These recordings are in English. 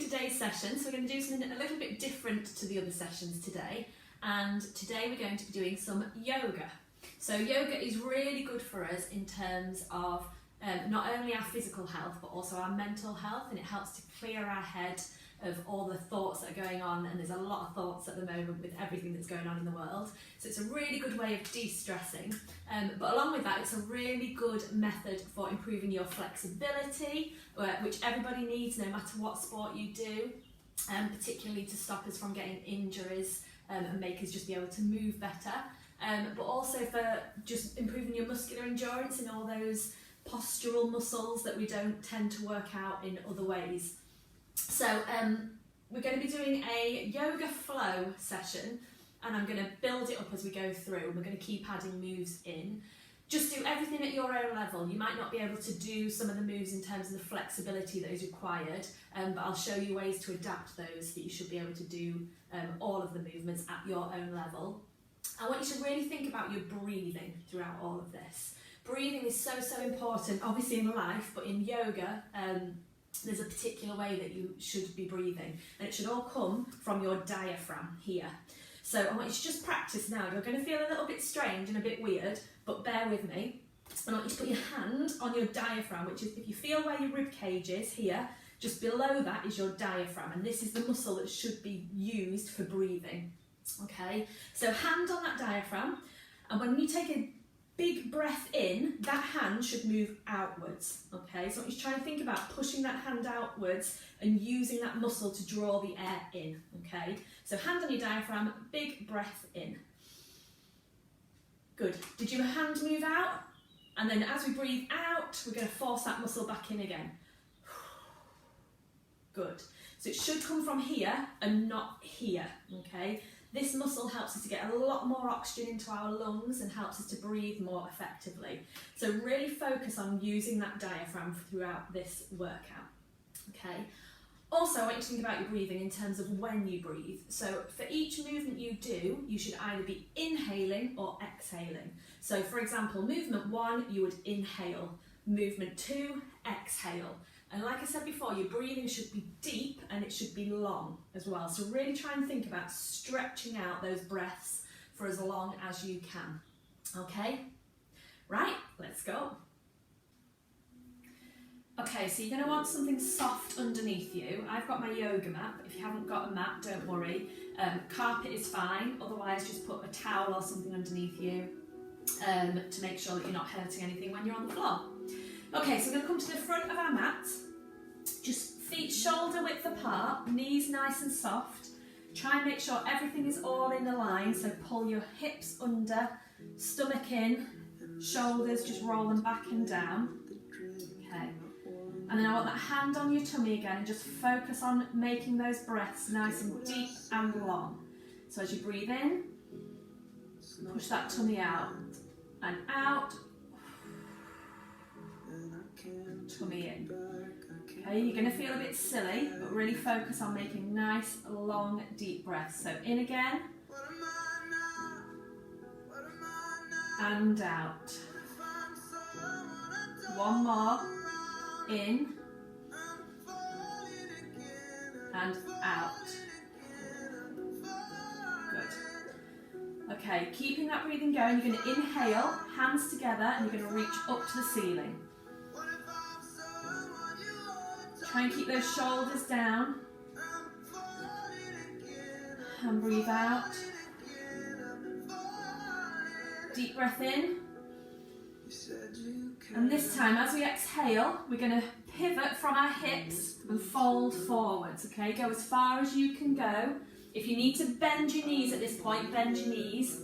today's session. So we're going to do something a little bit different to the other sessions today. And today we're going to be doing some yoga. So yoga is really good for us in terms of not only our physical health, but also our mental health, and it helps to clear our head of all the thoughts that are going on, and there's a lot of thoughts at the moment with everything that's going on in the world. So it's a really good way of de-stressing, but along with that, it's a really good method for improving your flexibility, which everybody needs no matter what sport you do, particularly to stop us from getting injuries and make us just be able to move better, but also for just improving your muscular endurance in all those postural muscles that we don't tend to work out in other ways. So we're going to be doing a yoga flow session, and I'm going to build it up as we go through, and we're going to keep adding moves in. Just do everything at your own level. You might not be able to do some of the moves in terms of the flexibility that is required, but I'll show you ways to adapt those so that you should be able to do all of the movements at your own level. I want you to really think about your breathing throughout all of this. Breathing is so important, obviously in life, but in yoga, there's a particular way that you should be breathing, and it should all come from your diaphragm here. So I want you to just practice now. You're going to feel a little bit strange and a bit weird, but bear with me. I want you to put your hand on your diaphragm, which is, if you feel where your rib cage is here, just below that is your diaphragm, and this is the muscle that should be used for breathing. Okay, so hand on that diaphragm, and when you take a big breath in, that hand should move outwards. Okay, so I want you to try and think about pushing that hand outwards and using that muscle to draw the air in. Okay, so hand on your diaphragm, big breath in. Good. Did your hand move out? And then as we breathe out, we're going to force that muscle back in again. Good. So it should come from here and not here. Okay. This muscle helps us to get a lot more oxygen into our lungs and helps us to breathe more effectively. So really focus on using that diaphragm throughout this workout. Okay. Also, I want you to think about your breathing in terms of when you breathe. So for each movement you do, you should either be inhaling or exhaling. So for example, movement 1, you would inhale. Movement 2, exhale. And like I said before, your breathing should be deep and it should be long as well. So really try and think about stretching out those breaths for as long as you can. Okay? Right, let's go. Okay, so you're going to want something soft underneath you. I've got my yoga mat. If you haven't got a mat, don't worry. Carpet is fine. Otherwise, just put a towel or something underneath you to make sure that you're not hurting anything when you're on the floor. Okay, so we're going to come to the front of our mat. Just feet shoulder width apart, knees nice and soft. Try and make sure everything is all in a line, so pull your hips under, stomach in, shoulders, just roll them back and down. Okay, and then I want that hand on your tummy again, and just focus on making those breaths nice and deep and long. So as you breathe in, push that tummy out, and out, tummy in. Okay, you're going to feel a bit silly, but really focus on making nice, long, deep breaths. So in again, and out. One more, in, and out. Good. Okay, keeping that breathing going, you're going to inhale, hands together, and you're going to reach up to the ceiling. Try and keep those shoulders down. And breathe out. Deep breath in. And this time, as we exhale, we're going to pivot from our hips and fold forwards. Okay, go as far as you can go. If you need to bend your knees at this point, bend your knees.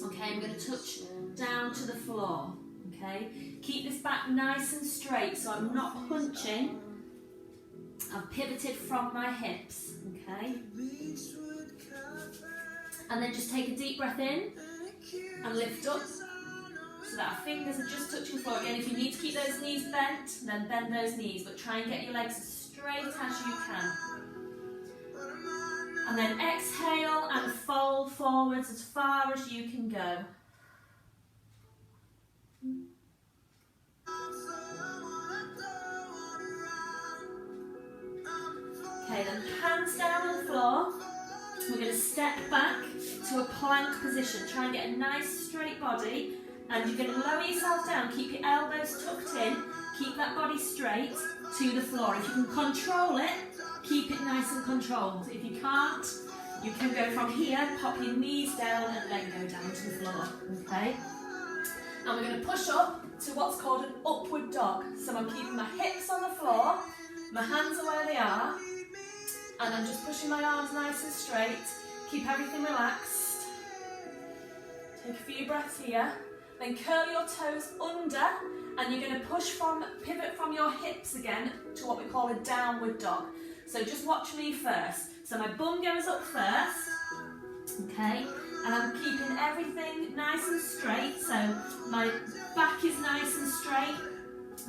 Okay, we're going to touch down to the floor. Okay, keep this back nice and straight so I'm not punching. I've pivoted from my hips, okay? And then just take a deep breath in and lift up so that our fingers are just touching the floor. Again, if you need to keep those knees bent, then bend those knees, but try and get your legs as straight as you can. And then exhale and fold forwards as far as you can go. Okay, then hands down on the floor. We're going to step back to a plank position. Try and get a nice straight body, and you're going to lower yourself down. Keep your elbows tucked in. Keep that body straight to the floor. If you can control it, keep it nice and controlled. If you can't, you can go from here, pop your knees down and then go down to the floor, okay? And we're going to push up to what's called an upward dog. So I'm keeping my hips on the floor, my hands are where they are, and I'm just pushing my arms nice and straight. Keep everything relaxed. Take a few breaths here. Then curl your toes under, and you're going to pivot from your hips again to what we call a downward dog. So just watch me first. So my bum goes up first, okay? And I'm keeping everything nice and straight. So my back is nice and straight.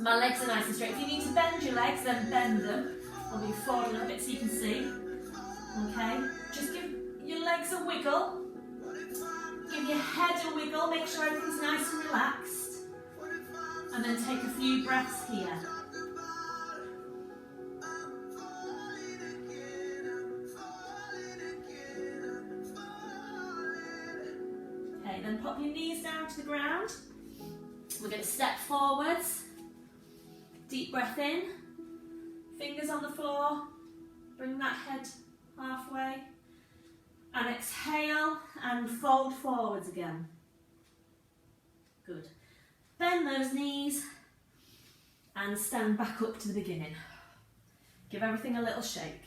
My legs are nice and straight. If you need to bend your legs, then bend them. I'll move forward a little bit so you can see. Okay? Just give your legs a wiggle. Give your head a wiggle. Make sure everything's nice and relaxed. And then take a few breaths here. Okay, then pop your knees down to the ground. We're going to step forwards. Deep breath in. Fingers on the floor. Bring that head halfway. And exhale and fold forwards again. Good. Bend those knees and stand back up to the beginning. Give everything a little shake.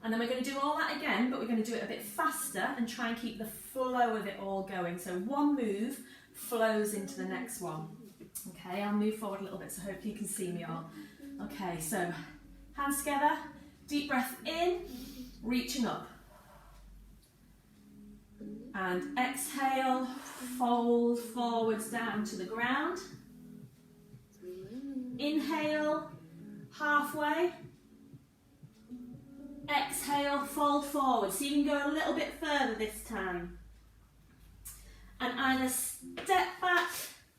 And then we're going to do all that again, but we're going to do it a bit faster and try and keep the flow of it all going. So one move flows into the next one. Okay, I'll move forward a little bit so hopefully you can see me all. Okay, so hands together, deep breath in, reaching up. And exhale, fold forwards down to the ground. Inhale, halfway. Exhale, fold forward. So you can go a little bit further this time. And either step back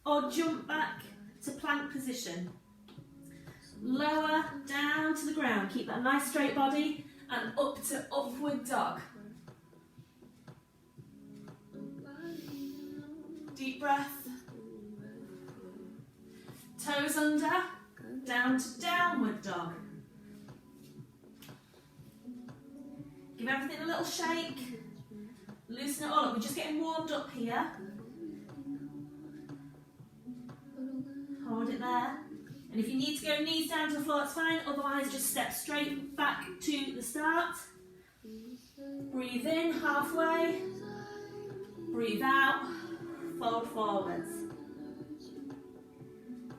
or jump back to plank position. Lower down to the ground. Keep that nice straight body and up to upward dog. Deep breath. Toes under, down to downward dog. Give everything a little shake. Loosen it all up. We're just getting warmed up here. Hold it there. And if you need to go knees down to the floor, it's fine. Otherwise, just step straight back to the start. Breathe in halfway. Breathe out. Fold forwards.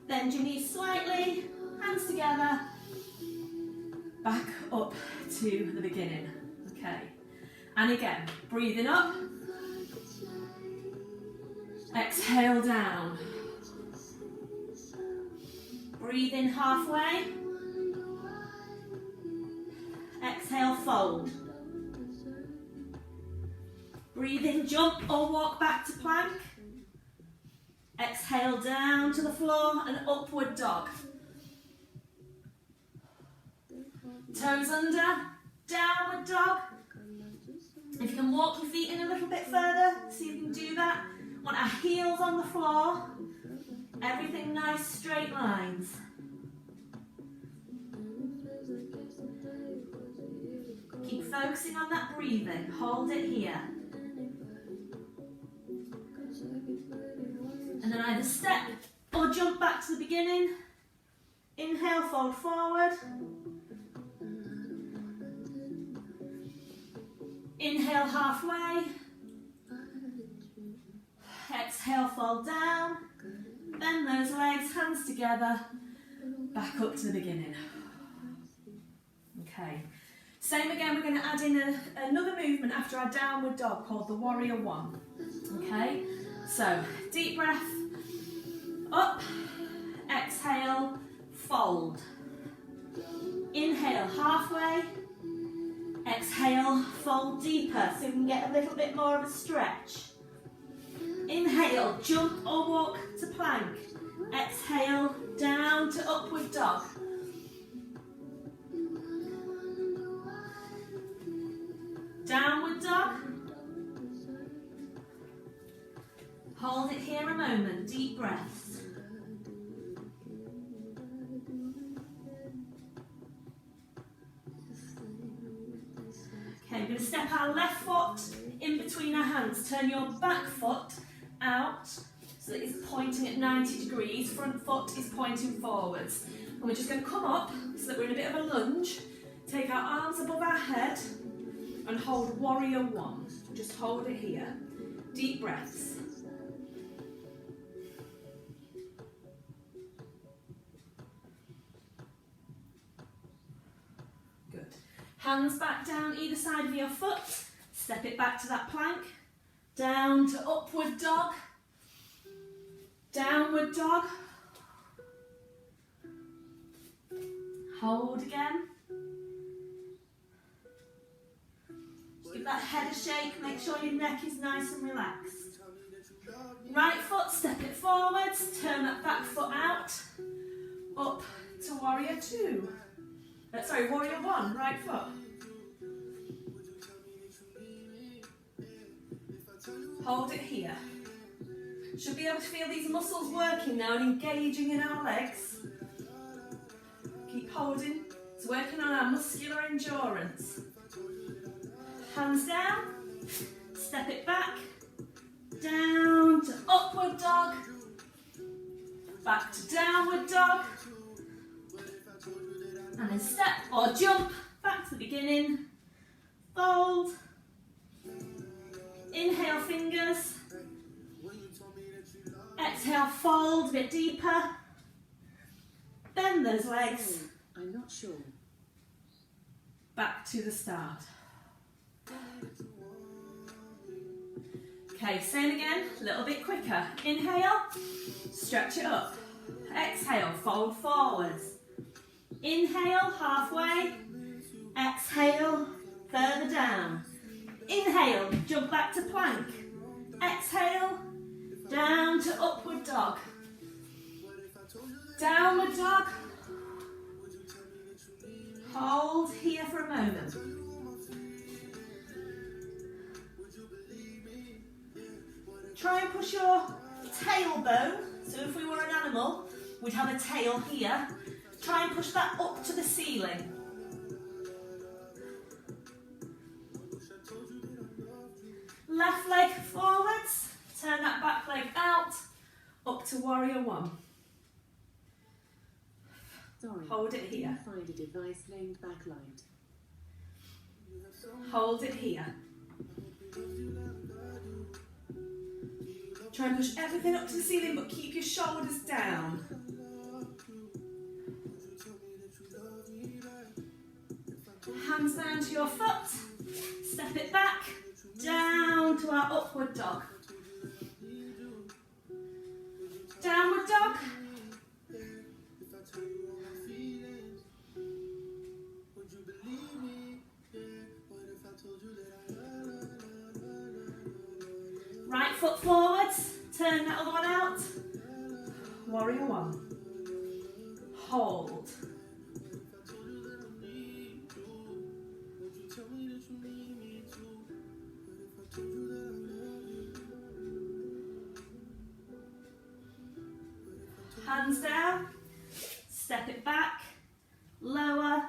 Bend your knees slightly. Hands together. Back up to the beginning. Okay. And again, breathing up. Exhale down. Breathe in halfway. Exhale, fold. Breathe in, jump or walk back to plank. Exhale down to the floor and upward dog. Toes under, downward dog. If you can walk your feet in a little bit further, see if you can do that. Want our heels on the floor. Everything nice, straight lines. Keep focusing on that breathing. Hold it here. And then either step or jump back to the beginning. Inhale, fold forward. Inhale halfway. Exhale, fold down. Bend those legs, hands together. Back up to the beginning. Okay. Same again, we're going to add in another movement after our downward dog called the warrior one. Okay. So, deep breath, up, exhale, fold. Inhale, halfway, exhale, fold deeper so we can get a little bit more of a stretch. Inhale, jump or walk to plank. Exhale, down to upward dog. moment, deep breaths. Okay, we're going to step our left foot in between our hands. Turn your back foot out so that it's pointing at 90 degrees. Front foot is pointing forwards. And we're just going to come up so that we're in a bit of a lunge. Take our arms above our head and hold warrior one. Just hold it here. Deep breaths. Good. Hands back down either side of your foot. Step it back to that plank. Down to upward dog. Downward dog. Hold again. Just give that head a shake. Make sure your neck is nice and relaxed. Right foot, step it forwards. Turn that back foot out. Up to warrior two. Warrior one, right foot. Hold it here. Should be able to feel these muscles working now and engaging in our legs. Keep holding. It's working on our muscular endurance. Hands down. Step it back. Down to upward dog. Back to downward dog. And then step or jump back to the beginning. Fold. Inhale, fingers. Exhale, fold a bit deeper. Bend those legs. I'm not sure. Back to the start. Okay, same again, a little bit quicker. Inhale, stretch it up. Exhale, fold forwards. Inhale, halfway. Exhale, further down. Inhale, jump back to plank. Exhale, down to upward dog. Downward dog. Hold here for a moment. Try and push your tailbone. So if we were an animal, we'd have a tail here. Try and push that up to the ceiling. Left leg forwards. Turn that back leg out. Up to warrior one. Sorry, hold it here. Find a device named Backlight. Hold it here. Try and push everything up to the ceiling, but keep your shoulders down. Hands down to your foot. Step it back. Down to our upward dog. Downward dog. Right foot forwards, turn that other one out. Warrior one. Hold. Hands down, step it back, lower.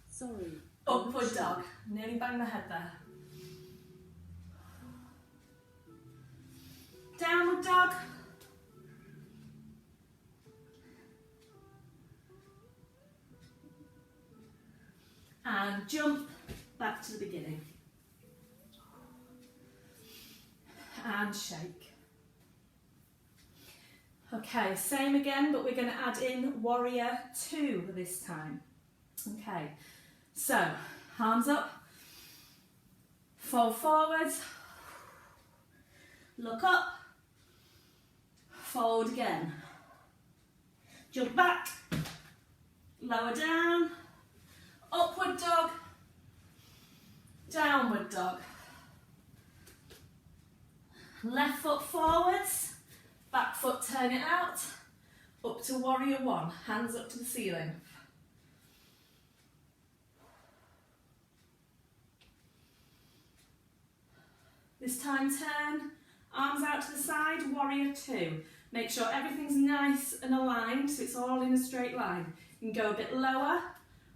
Sorry. Upward dog. Nearly bang the head there. Downward dog. And jump back to the beginning. And shake. Okay, same again, but we're going to add in warrior two this time. Okay, so arms up, fold forwards, look up, fold again, jump back, lower down, upward dog, downward dog, left foot forwards, back foot turn it out, up to warrior one, hands up to the ceiling. This time turn Arms out to the side, warrior two. Make sure everything's nice and aligned so it's all in a straight line. You can go a bit lower,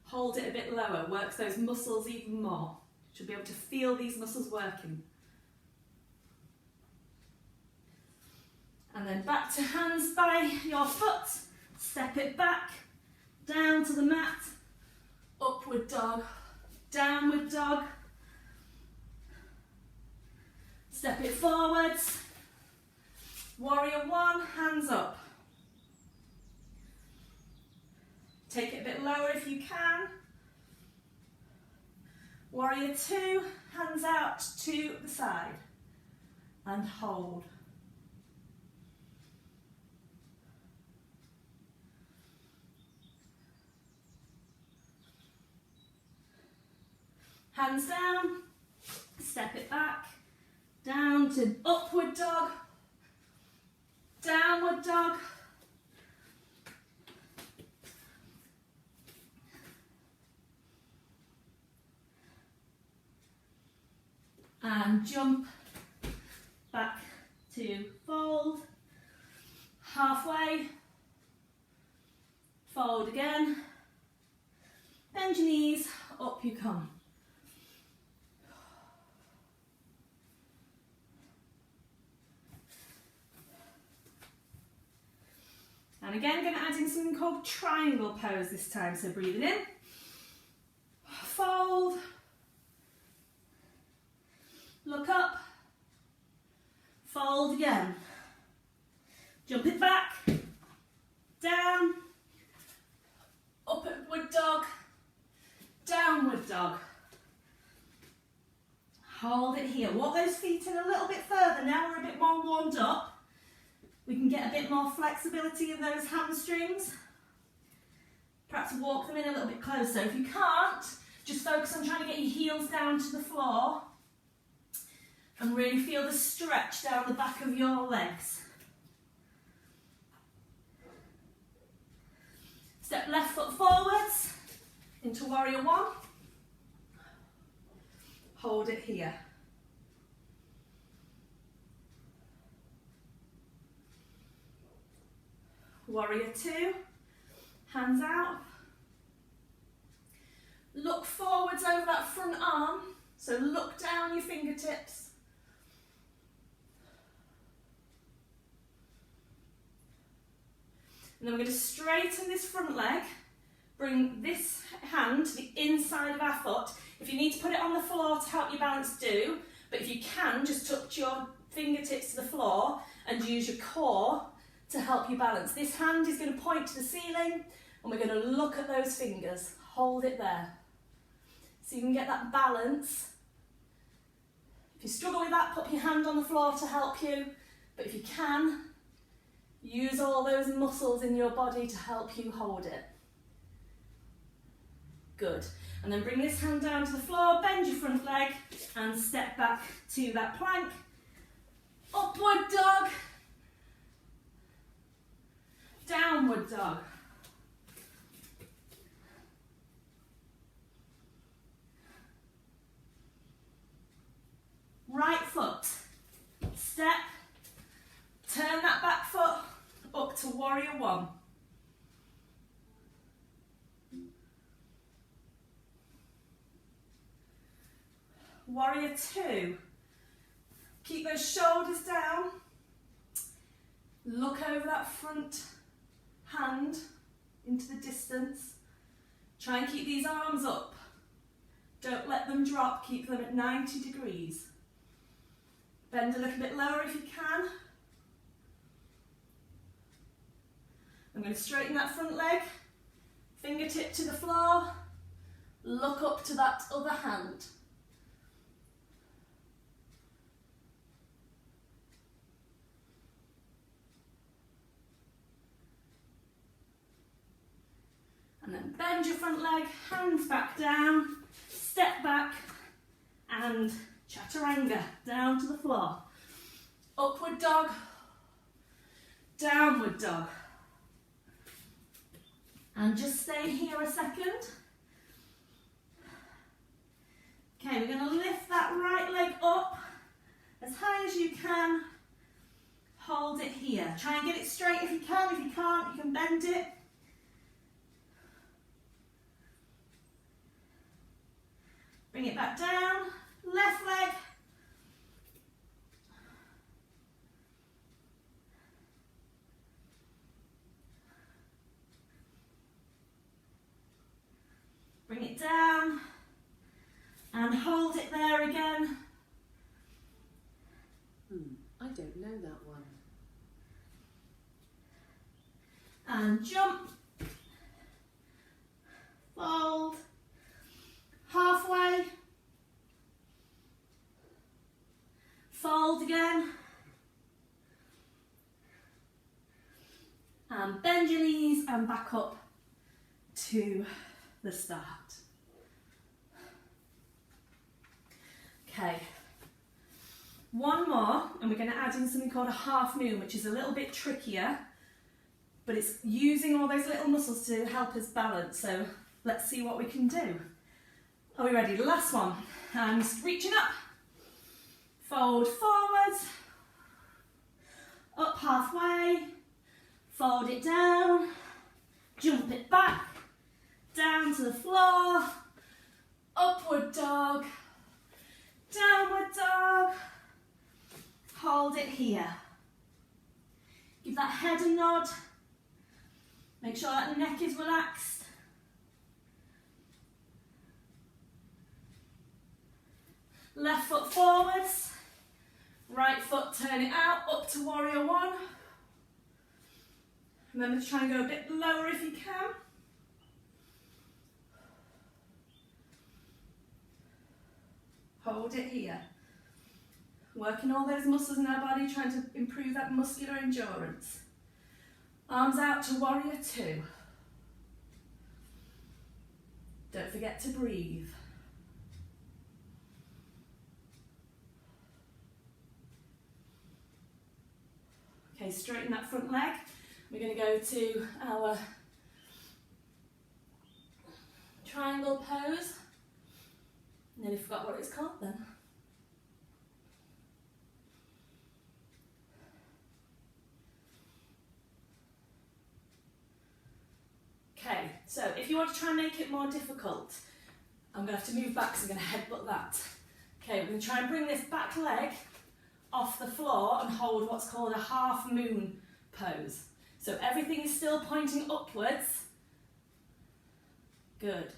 hold it a bit lower, works those muscles even more. You should be able to feel these muscles working. And then back to hands by your foot, step it back, down to the mat, upward dog, downward dog, step it forwards, warrior one, hands up. Take it a bit lower if you can. Warrior two, hands out to the side and hold. Hands down, step it back, down to upward dog, downward dog, and jump back to fold, halfway, fold again, bend your knees, up you come. And again, I'm going to add in something called triangle pose this time. So breathing in, fold, look up, fold again, jump it back, down, upward dog, downward dog. Hold it here. Walk those feet in a little bit further. Now we're a bit more warmed up. We can get a bit more flexibility in those hamstrings. Perhaps walk them in a little bit closer. If you can't, just focus on trying to get your heels down to the floor and really feel the stretch down the back of your legs. Step left foot forwards into warrior one. Hold it here. Warrior two, hands out. Look forwards over that front arm, so look down your fingertips. And then we're going to straighten this front leg, bring this hand to the inside of our foot. If you need to put it on the floor to help you balance, do, but if you can, just touch your fingertips to the floor and use your core to help you balance. This hand is going to point to the ceiling and we're going to look at those fingers. Hold it there. So you can get that balance. If you struggle with that, put your hand on the floor to help you. But if you can, use all those muscles in your body to help you hold it. Good. And then bring this hand down to the floor, bend your front leg and step back to that plank. Upward dog. Downward dog. Right foot, step, turn that back foot up to warrior one. Warrior two, keep those shoulders down, look over that front hand into the distance. Try and keep these arms up. Don't let them drop, keep them at 90 degrees. Bend a little bit lower if you can. I'm going to straighten that front leg, fingertip to the floor, look up to that other hand. And then bend your front leg, hands back down, step back and chaturanga down to the floor. Upward dog, downward dog. And just stay here a second. Okay, we're going to lift that right leg up as high as you can here. Try and get it straight if you can. If you can't, you can bend it. Bring it back down. Left leg. Bring it down and hold it there again. I don't know that one. And jump, fold, halfway, fold again, and bend your knees and back up to the start. Okay, one more, and we're going to add in something called a half moon, which is a little bit trickier, but it's using all those little muscles to help us balance. So let's see what we can do. Are we ready? Last one. And just reaching up, fold forwards, up halfway, fold it down, jump it back, down to the floor, upward dog, downward dog, hold it here. Give that head a nod, make sure that neck is relaxed. Left foot forwards, right foot turn it out, up to warrior one. Remember to try and go a bit lower if you can. Hold it here. Working all those muscles in our body, trying to improve that muscular endurance. Arms out to warrior two. Don't forget to breathe. Okay, straighten that front leg. We're going to go to our triangle pose. Nearly forgot what it's called then. Okay, so if you want to try and make it more difficult, I'm going to have to move back because I'm going to headbutt that. Okay, we're going to try and bring this back leg off the floor and hold what's called a half moon pose. So everything is still pointing upwards. Good.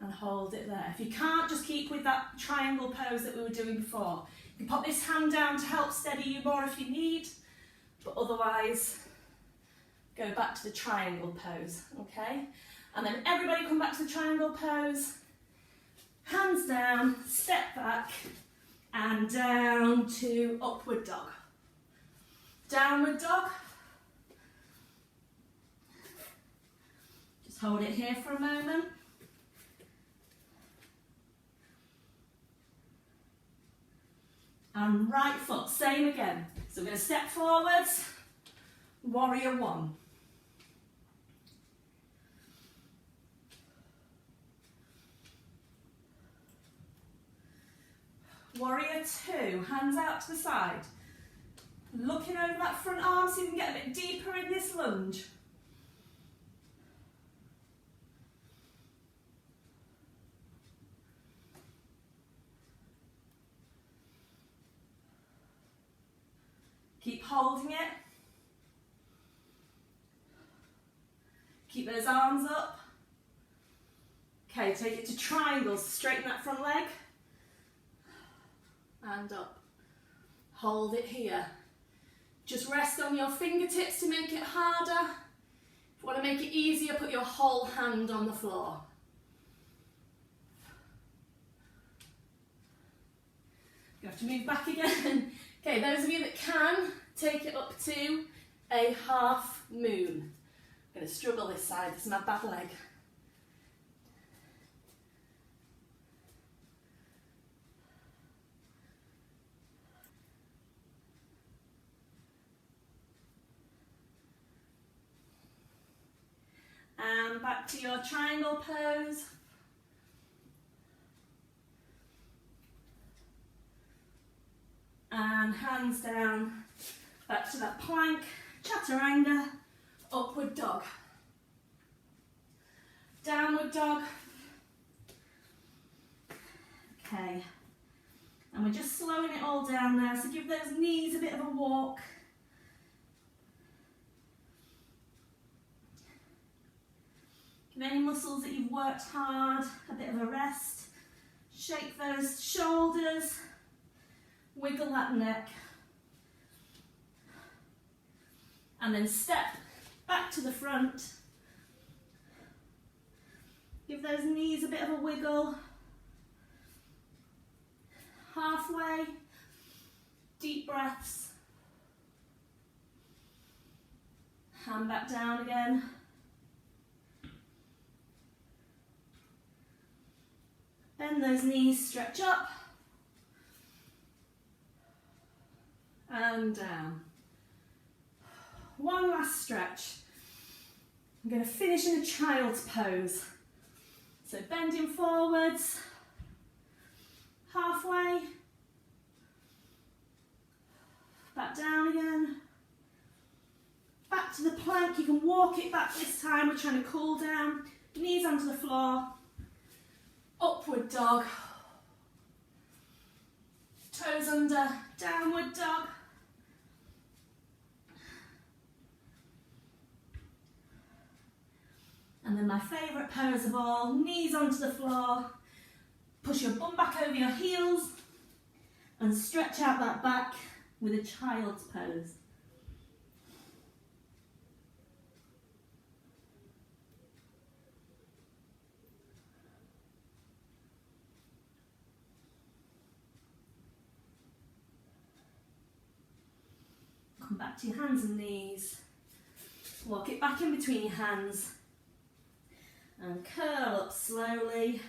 And hold it there. If you can't, just keep with that triangle pose that we were doing before. You can pop this hand down to help steady you more if you need, but otherwise go back to the triangle pose, okay? And then everybody come back to the triangle pose, hands down, step back, and down to upward dog. Downward dog. Just hold it here for a moment. And right foot, same again. So we're going to step forwards, warrior one. Warrior two, hands out to the side. Looking over that front arm so you can get a bit deeper in this lunge. Keep holding it. Keep those arms up. Okay, take it to triangles. Straighten that front leg. And up. Hold it here. Just rest on your fingertips to make it harder. If you want to make it easier, put your whole hand on the floor. You have to move back again. Okay, those of you that can, take it up to a half moon. I'm going to struggle this side, this is my bad leg. And back to your triangle pose. And hands down, Back to that plank, chaturanga, upward dog, downward dog. Okay, and we're just slowing it all down now, so give those knees a bit of a walk. Give any muscles that you've worked hard a bit of a rest. Shake those shoulders, wiggle that neck, and then step back to the front. Give those knees a bit of a wiggle. Halfway, deep breaths. Hand back down again. Bend those knees, stretch up. And down. One last stretch. I'm going to finish in a child's pose. So bending forwards, halfway, back down again, back to the plank. You can walk it back this time. We're trying to cool down, knees onto the floor, upward dog, toes under, downward dog. And then my favourite pose of all, knees onto the floor, push your bum back over your heels and stretch out that back with a child's pose. Come back to your hands and knees, walk it back in between your hands. And curl up slowly,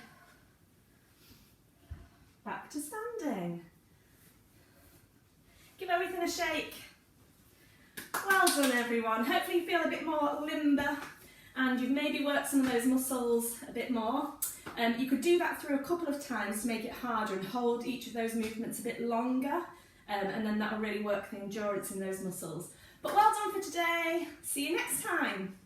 back to standing. Give everything a shake. Well done everyone. Hopefully you feel a bit more limber and you've maybe worked some of those muscles a bit more. You could do that through a couple of times to make it harder and hold each of those movements a bit longer, and then that will really work the endurance in those muscles. But well done for today. See you next time.